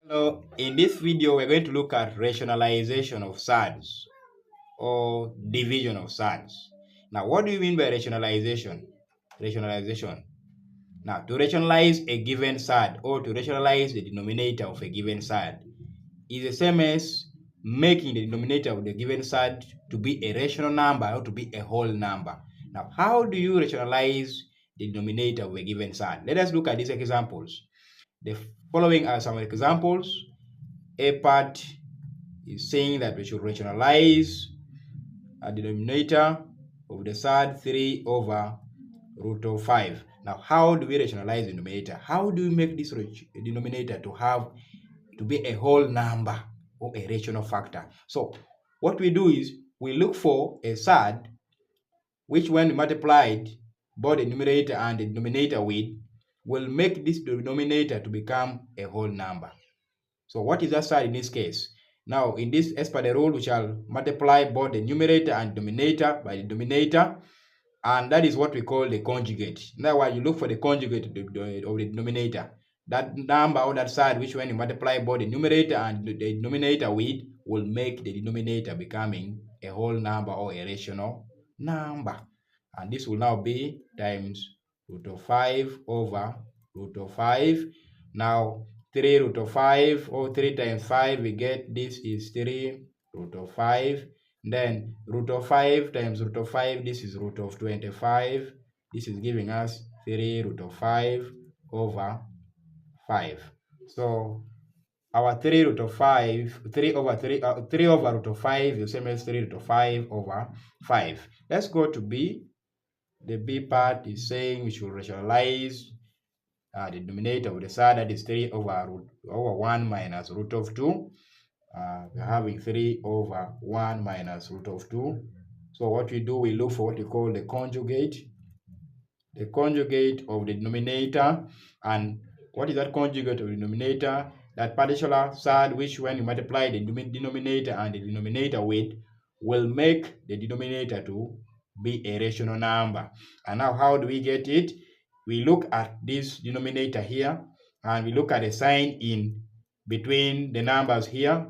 Hello, in this video we're going to look at rationalization of surds or division of surds. Now, what do you mean by rationalization? Rationalization. Now, to rationalize a given surd or to rationalize the denominator of a given surd is the same as making the denominator of the given surd to be a rational number or to be a whole number. Now, how do you rationalize the denominator of a given surd? Let us look at these examples. The following are some examples. A part is saying that we should rationalize a denominator of the surd 3 over root of 5. Now, how do we rationalize the denominator? How do we make this denominator to be a whole number or a rational factor? So, what we do is we look for a surd which, when multiplied both the numerator and the denominator with, will make this denominator to become a whole number. So what is that surd in this case? Now, in this, as per the rule, we shall multiply both the numerator and denominator by the denominator, and that is what we call the conjugate. Now, while you look for the conjugate of the denominator, that number or that surd which, when you multiply both the numerator and the denominator with, will make the denominator becoming a whole number or a rational number. And this will now be times root of 5 over root of 5. Now, 3 root of 5 or 3 times 5, we get this is 3 root of 5. Then root of 5 times root of 5, this is root of 25. This is giving us 3 root of 5 over 5. So our 3 root of 5, 3 over 3, 3 over root of 5 is the same as 3 root of 5 over 5. Let's go to B. The B part is saying we should rationalize the denominator of the surd, that is 3 over 1 minus root of 2. We're having 3 over 1 minus root of 2. So what we do, we look for what we call the conjugate of the denominator. And what is that conjugate of the denominator? That particular surd which, when you multiply the denominator and the denominator with, will make the denominator to be a rational number. And now, how do we get it? We look at this denominator here and we look at the sign in between the numbers here.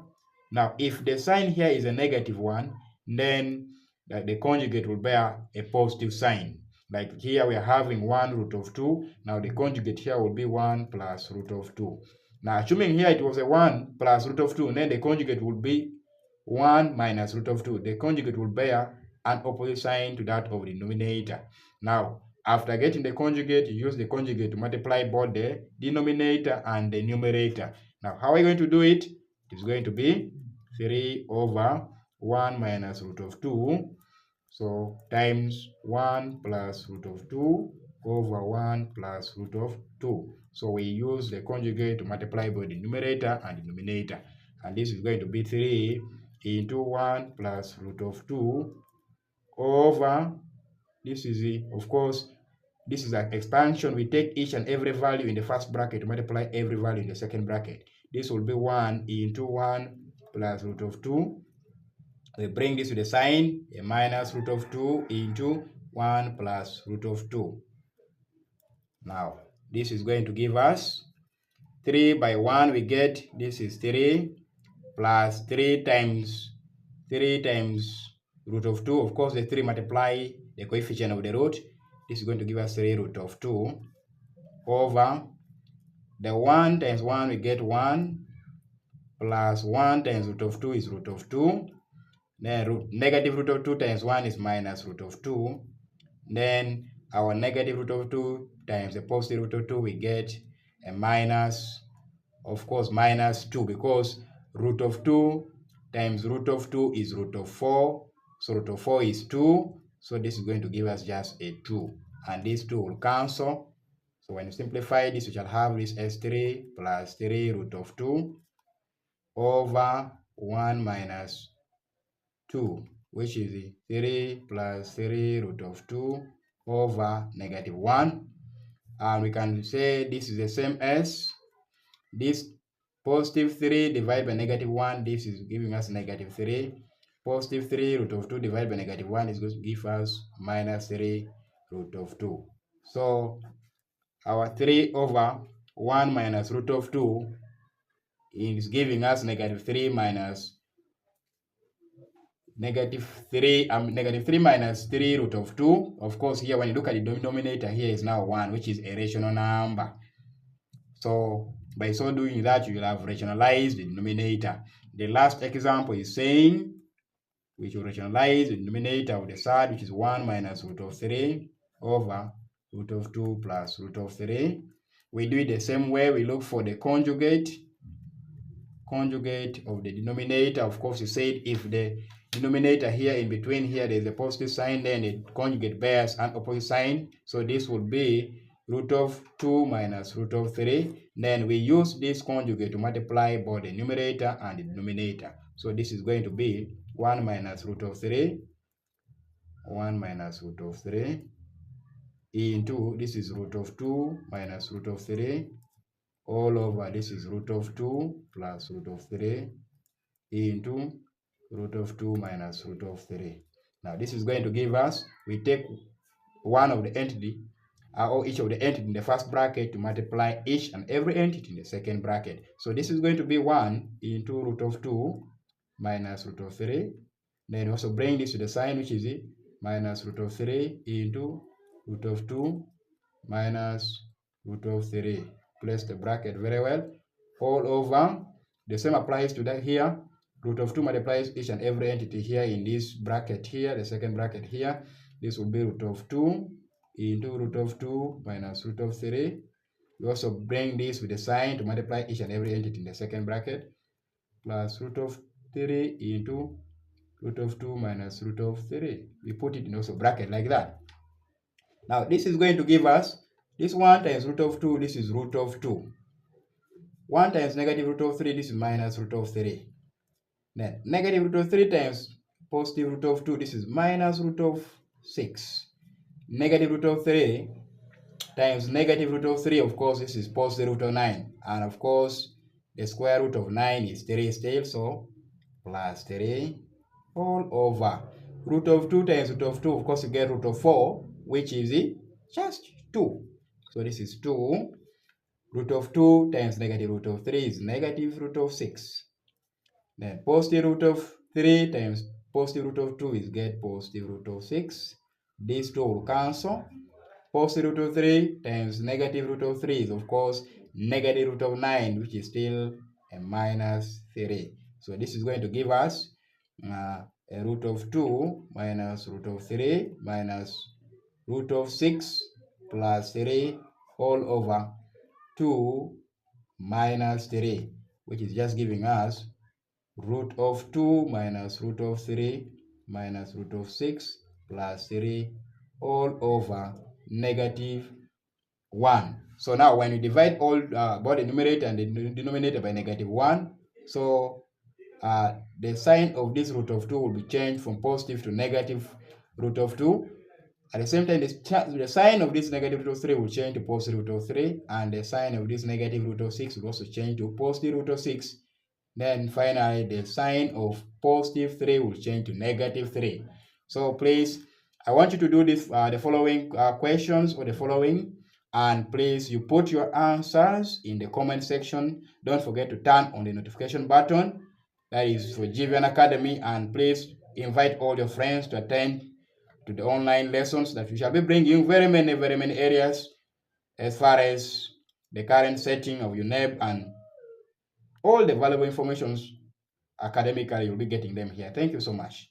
Now, if the sign here is a negative one, then the conjugate will bear a positive sign. Like here we are having 1 root of 2. Now the conjugate here will be 1 plus root of 2. Now assuming here it was a 1 plus root of 2, then the conjugate would be 1 minus root of 2. The conjugate will bear an opposite sign to that of the denominator. Now, after getting the conjugate, you use the conjugate to multiply both the denominator and the numerator. Now, how are we going to do it? It is going to be 3 over 1 minus root of 2. So times 1 plus root of 2 over 1 plus root of 2. So we use the conjugate to multiply both the numerator and denominator. And this is going to be 3 into 1 plus root of 2 over, this is, of course, this is an expansion. We take each and every value in the first bracket to multiply every value in the second bracket. This will be 1 into 1 plus root of 2. We bring this to the sign, a minus root of 2 into 1 plus root of 2. Now, this is going to give us 3 by 1, we get, this is 3, plus 3 times root of 2. Of course, the 3 multiply the coefficient of the root. This is going to give us 3 root of 2 over the 1 times 1, we get 1, plus 1 times root of 2 is root of 2. Then negative root of 2 times 1 is minus root of 2. Then our negative root of 2 times the positive root of 2, we get a minus, of course, minus 2, because root of 2 times root of 2 is root of 4. So root of 4 is 2. So this is going to give us just a 2. And these 2 will cancel. So when you simplify this, we shall have this as 3 plus 3 root of 2 over 1 minus 2, which is 3 plus 3 root of 2 over negative 1. And we can say this is the same as this positive 3 divided by negative 1. This is giving us negative 3. Positive 3 root of 2 divided by negative 1 is going to give us minus 3 root of 2. So our 3 over 1 minus root of 2 is giving us negative 3 minus negative 3 minus 3 root of 2. Of course, here when you look at the denominator, here is now 1, which is a rational number. So by so doing that, you will have rationalized the denominator. The last example is saying we should rationalize the denominator of the surd, which is 1 minus root of 3 over root of 2 plus root of 3. We do it the same way. We look for the conjugate of the denominator. Of course, you said if the denominator here in between here there is a positive sign, then the conjugate bears an opposite sign. So this would be root of 2 minus root of 3. Then we use this conjugate to multiply both the numerator and the denominator. So this is going to be 1 minus root of 3, 1 minus root of 3 into, this is root of 2 minus root of 3 all over, this is root of 2 plus root of 3 into root of 2 minus root of 3. Now this is going to give us, we take one of the entity or each of the entity in the first bracket to multiply each and every entity in the second bracket. So this is going to be 1 into root of 2 minus root of 3. Then also bring this to the sign, which is minus root of 3 into root of 2 minus root of 3. Place the bracket very well. All over. The same applies to that here. Root of 2 multiplies each and every entity here in this bracket here, the second bracket here. This will be root of 2 into root of 2 minus root of 3. We also bring this with the sign to multiply each and every entity in the second bracket, plus root of 3 into root of 2 minus root of 3. We put it in also bracket like that. Now this is going to give us this 1 times root of 2, this is root of 2. 1 times negative root of 3, this is minus root of 3. Then negative root of 3 times positive root of 2, this is minus root of 6. Negative root of 3 times negative root of 3, of course, this is positive root of 9. And of course, the square root of 9 is 3 still, so plus 3 all over. Root of 2 times root of 2, of course, you get root of 4, which is just 2. So this is 2. Root of 2 times negative root of 3 is negative root of 6. Then positive root of 3 times positive root of 2 is get positive root of 6. These two will cancel. Positive root of 3 times negative root of 3 is, of course, negative root of 9, which is still a minus 3. So this is going to give us a root of 2 minus root of 3 minus root of 6 plus 3 all over 2 minus 3, which is just giving us root of 2 minus root of 3 minus root of 6 plus 3 all over negative 1. So now when you divide all both the numerator and the denominator by negative 1, so the sign of this root of 2 will be changed from positive to negative root of 2. At the same time, the sign of this negative root of 3 will change to positive root of 3, and the sign of this negative root of 6 will also change to positive root of 6. Then finally, the sign of positive 3 will change to negative 3. So please, I want you to do this, the following questions or the following, and please, you put your answers in the comment section. Don't forget to turn on the notification button. That is for GVN Academy, and please invite all your friends to attend to the online lessons that we shall be bringing you very many areas as far as the current setting of your UNEB and all the valuable informations academically. You'll be getting them here. Thank you so much.